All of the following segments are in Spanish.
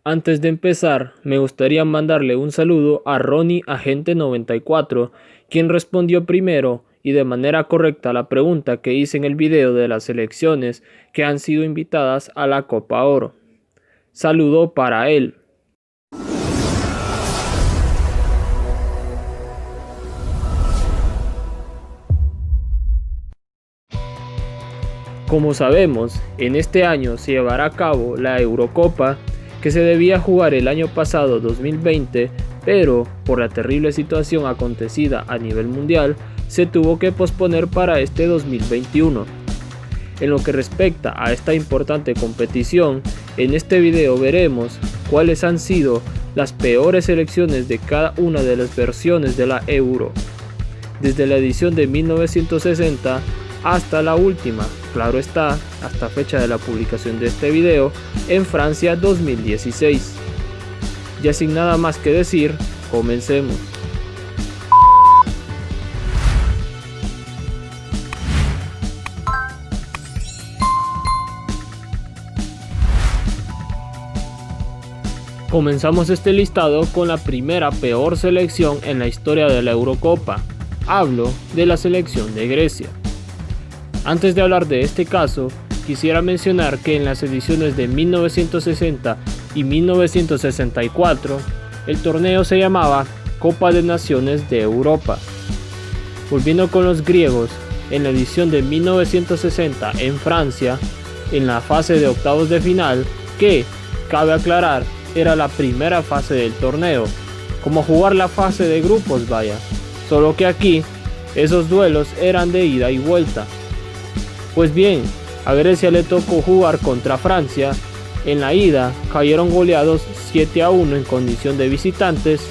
Antes de empezar, me gustaría mandarle un saludo a Ronnie Agente 94, quien respondió primero y de manera correcta a la pregunta que hice en el video de las selecciones que han sido invitadas a la Copa Oro. Saludo para él. Como sabemos, en este año se llevará a cabo la Eurocopa, que se debía jugar el año pasado 2020, pero por la terrible situación acontecida a nivel mundial, se tuvo que posponer para este 2021. En lo que respecta a esta importante competición, en este video veremos cuáles han sido las peores selecciones de cada una de las versiones de la Euro, desde la edición de 1960 hasta la última, claro está, hasta fecha de la publicación de este video, en Francia 2016. Ya sin nada más que decir, comencemos. Comenzamos este listado con la primera peor selección en la historia de la Eurocopa. Hablo de la selección de Grecia. Antes de hablar de este caso, quisiera mencionar que en las ediciones de 1960 y 1964, el torneo se llamaba Copa de Naciones de Europa. Volviendo con los griegos, en la edición de 1960 en Francia, en la fase de octavos de final, que, cabe aclarar, era la primera fase del torneo, como jugar la fase de grupos vaya, solo que aquí, esos duelos eran de ida y vuelta. Pues bien, a Grecia le tocó jugar contra Francia. En la ida cayeron goleados 7-1 en condición de visitantes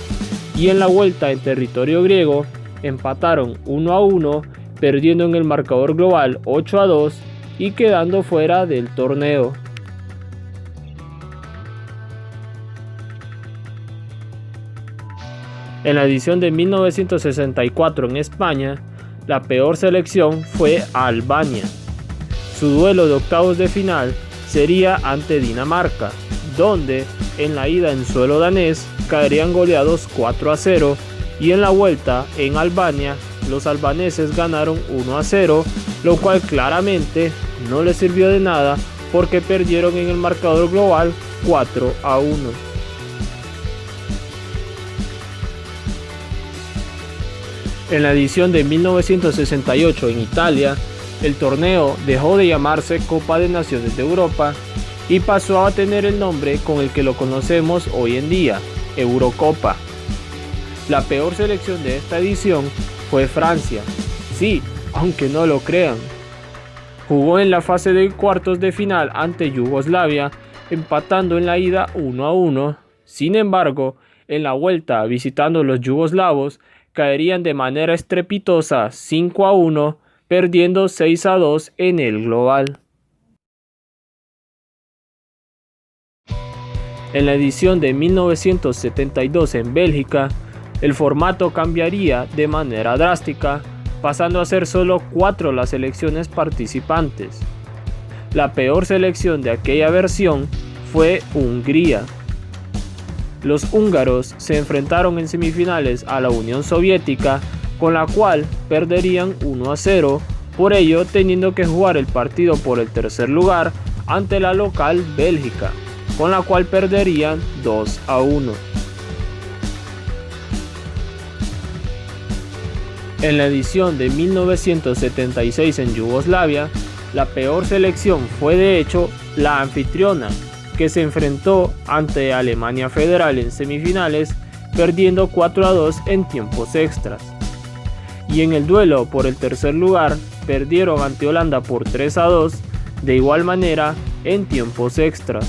y en la vuelta en territorio griego empataron 1-1, perdiendo en el marcador global 8-2 y quedando fuera del torneo. En la edición de 1964 en España, la peor selección fue Albania. Su duelo de octavos de final sería ante Dinamarca, donde en la ida en suelo danés caerían goleados 4-0 y en la vuelta en Albania los albaneses ganaron 1-0, lo cual claramente no les sirvió de nada porque perdieron en el marcador global 4-1. En la edición de 1968 en Italia, el torneo dejó de llamarse Copa de Naciones de Europa y pasó a tener el nombre con el que lo conocemos hoy en día, Eurocopa. La peor selección de esta edición fue Francia, sí, aunque no lo crean. Jugó en la fase de cuartos de final ante Yugoslavia, empatando en la ida 1-1. Sin embargo, en la vuelta visitando los yugoslavos, caerían de manera estrepitosa 5-1, perdiendo 6-2 en el global. En la edición de 1972 en Bélgica, el formato cambiaría de manera drástica, pasando a ser solo 4 las selecciones participantes. La peor selección de aquella versión fue Hungría. Los húngaros se enfrentaron en semifinales a la Unión Soviética, con la cual perderían 1-0, por ello teniendo que jugar el partido por el tercer lugar ante la local Bélgica, con la cual perderían 2-1. En la edición de 1976 en Yugoslavia, la peor selección fue de hecho la anfitriona, que se enfrentó ante Alemania Federal en semifinales, perdiendo 4-2 en tiempos extras. Y en el duelo por el tercer lugar, perdieron ante Holanda por 3-2, de igual manera en tiempos extras.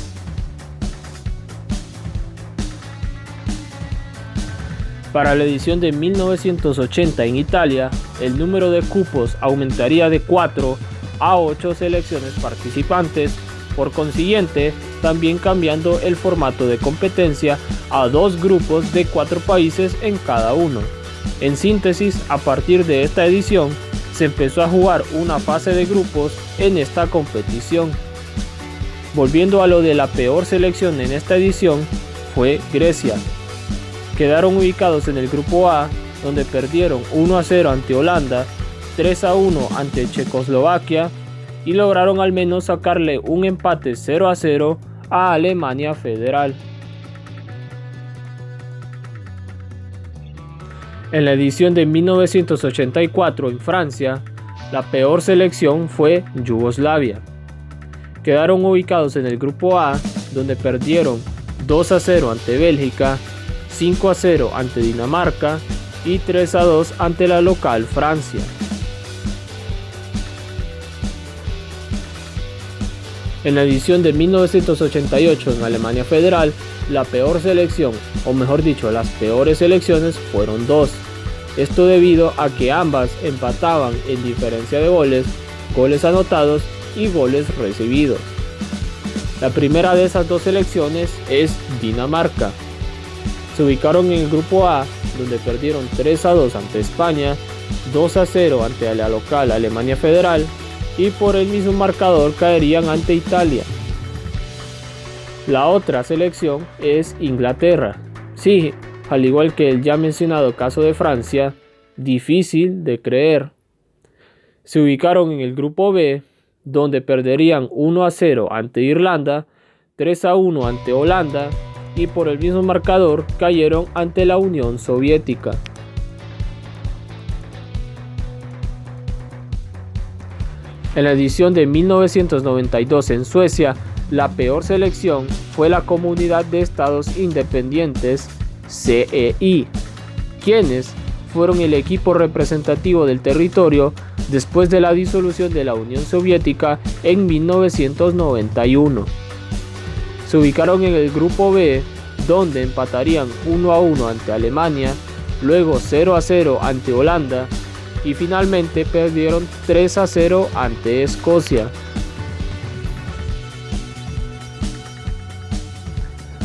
Para la edición de 1980 en Italia, el número de cupos aumentaría de 4 a 8 selecciones participantes, por consiguiente, también cambiando el formato de competencia a 2 grupos de 4 países en cada uno. En síntesis, a partir de esta edición, se empezó a jugar una fase de grupos en esta competición. Volviendo a lo de la peor selección en esta edición, fue Grecia. Quedaron ubicados en el grupo A, donde perdieron 1-0 ante Holanda, 3-1 ante Checoslovaquia y lograron al menos sacarle un empate 0-0 a Alemania Federal. En la edición de 1984 en Francia, la peor selección fue Yugoslavia. Quedaron ubicados en el grupo A, donde perdieron 2-0 ante Bélgica, 5-0 ante Dinamarca y 3-2 ante la local Francia. En la edición de 1988 en Alemania Federal, la peor selección, o mejor dicho, las peores selecciones fueron dos. Esto debido a que ambas empataban en diferencia de goles, goles anotados y goles recibidos. La primera de esas dos selecciones es Dinamarca. Se ubicaron en el grupo A, donde perdieron 3-2 ante España, 2-0 ante la local Alemania Federal y por el mismo marcador caerían ante Italia. La otra selección es Inglaterra. Sí, al igual que el ya mencionado caso de Francia, difícil de creer. Se ubicaron en el grupo B, donde perderían 1-0 ante Irlanda, 3-1 ante Holanda y por el mismo marcador cayeron ante la Unión Soviética. En la edición de 1992 en Suecia, la peor selección fue la Comunidad de Estados Independientes, CEI, quienes fueron el equipo representativo del territorio después de la disolución de la Unión Soviética en 1991. Se ubicaron en el grupo B, donde empatarían 1-1 ante Alemania, luego 0-0 ante Holanda y finalmente perdieron 3-0 ante Escocia.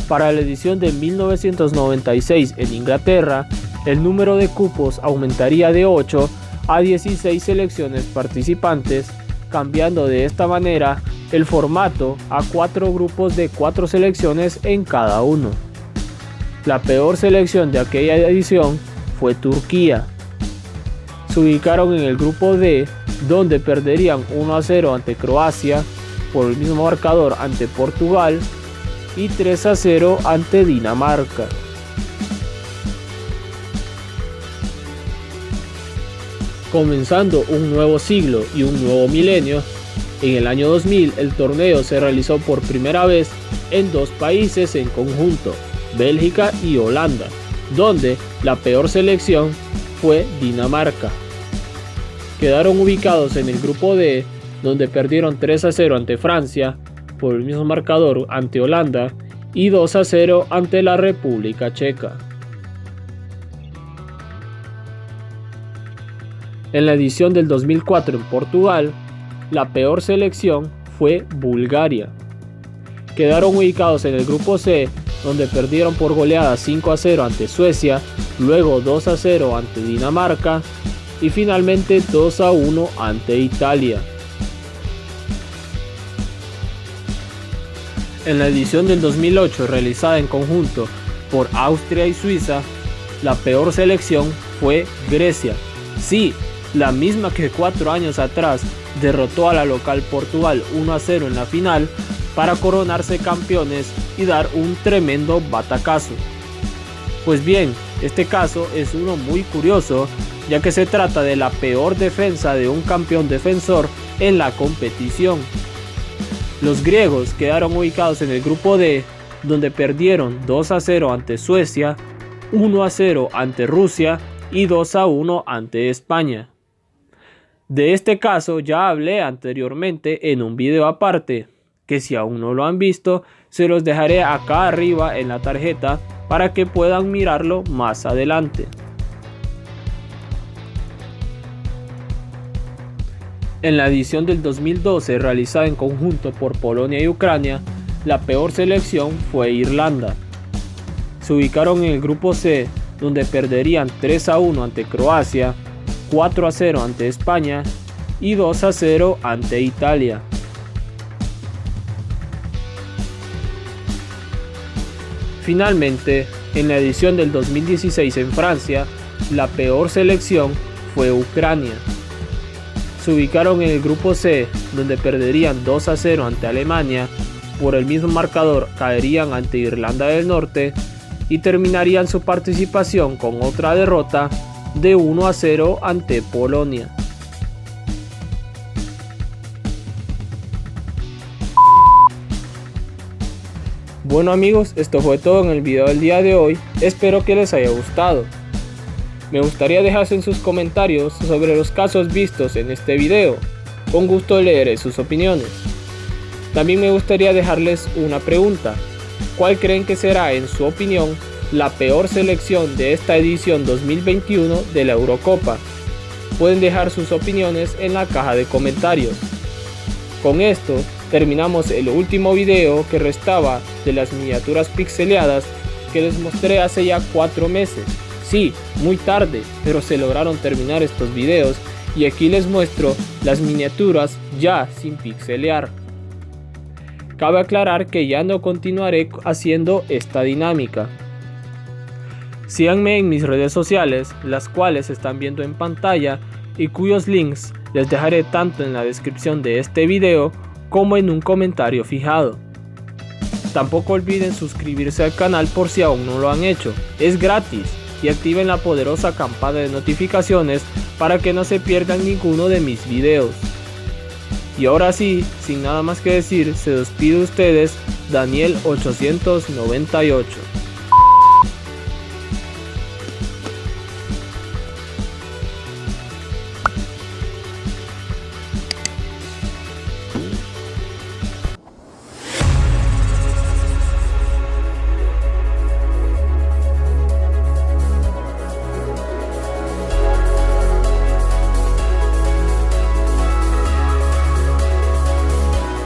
Para la edición de 1996 en Inglaterra, el número de cupos aumentaría de 8 a 16 selecciones participantes, cambiando de esta manera el formato a 4 grupos de 4 selecciones en cada uno. La peor selección de aquella edición fue Turquía. Se ubicaron en el grupo D, donde perderían 1-0 ante Croacia, por el mismo marcador ante Portugal y 3-0 ante Dinamarca. Comenzando un nuevo siglo y un nuevo milenio, en el año 2000 el torneo se realizó por primera vez en dos países en conjunto, Bélgica y Holanda, donde la peor selección fue Dinamarca. Quedaron ubicados en el grupo D, donde perdieron 3-0 ante Francia, por el mismo marcador ante Holanda y 2-0 ante la República Checa. En la edición del 2004 en Portugal, la peor selección fue Bulgaria. Quedaron ubicados en el grupo C, donde perdieron por goleada 5-0 ante Suecia, luego 2-0 ante Dinamarca y finalmente 2-1 ante Italia. En la edición del 2008 realizada en conjunto por Austria y Suiza, la peor selección fue Grecia. Sí, la misma que 4 años atrás derrotó a la local Portugal 1-0 en la final para coronarse campeones y dar un tremendo batacazo. Pues bien, este caso es uno muy curioso, ya que se trata de la peor defensa de un campeón defensor en la competición. Los griegos quedaron ubicados en el grupo D, donde perdieron 2-0 ante Suecia, 1-0 ante Rusia y 2-1 ante España. De este caso ya hablé anteriormente en un video aparte, que si aún no lo han visto, se los dejaré acá arriba en la tarjeta para que puedan mirarlo más adelante. En la edición del 2012 realizada en conjunto por Polonia y Ucrania, la peor selección fue Irlanda. Se ubicaron en el grupo C, donde perderían 3-1 ante Croacia, 4-0 ante España y 2-0 ante Italia. Finalmente, en la edición del 2016 en Francia, la peor selección fue Ucrania. Se ubicaron en el grupo C, donde perderían 2-0 ante Alemania, por el mismo marcador caerían ante Irlanda del Norte y terminarían su participación con otra derrota de 1-0 ante Polonia. Bueno amigos, esto fue todo en el video del día de hoy, espero que les haya gustado. Me gustaría dejarse en sus comentarios sobre los casos vistos en este video, con gusto leeré sus opiniones. También me gustaría dejarles una pregunta, ¿cuál creen que será en su opinión la peor selección de esta edición 2021 de la Eurocopa? Pueden dejar sus opiniones en la caja de comentarios. Con esto terminamos el último video que restaba de las miniaturas pixeleadas que les mostré hace ya 4 meses. Sí, muy tarde, pero se lograron terminar estos videos y aquí les muestro las miniaturas ya sin pixelear. Cabe aclarar que ya no continuaré haciendo esta dinámica. Síganme en mis redes sociales, las cuales están viendo en pantalla y cuyos links les dejaré tanto en la descripción de este video como en un comentario fijado. Tampoco olviden suscribirse al canal por si aún no lo han hecho, es gratis, y activen la poderosa campana de notificaciones para que no se pierdan ninguno de mis videos. Y ahora sí, sin nada más que decir, se despide de ustedes Daniel 898.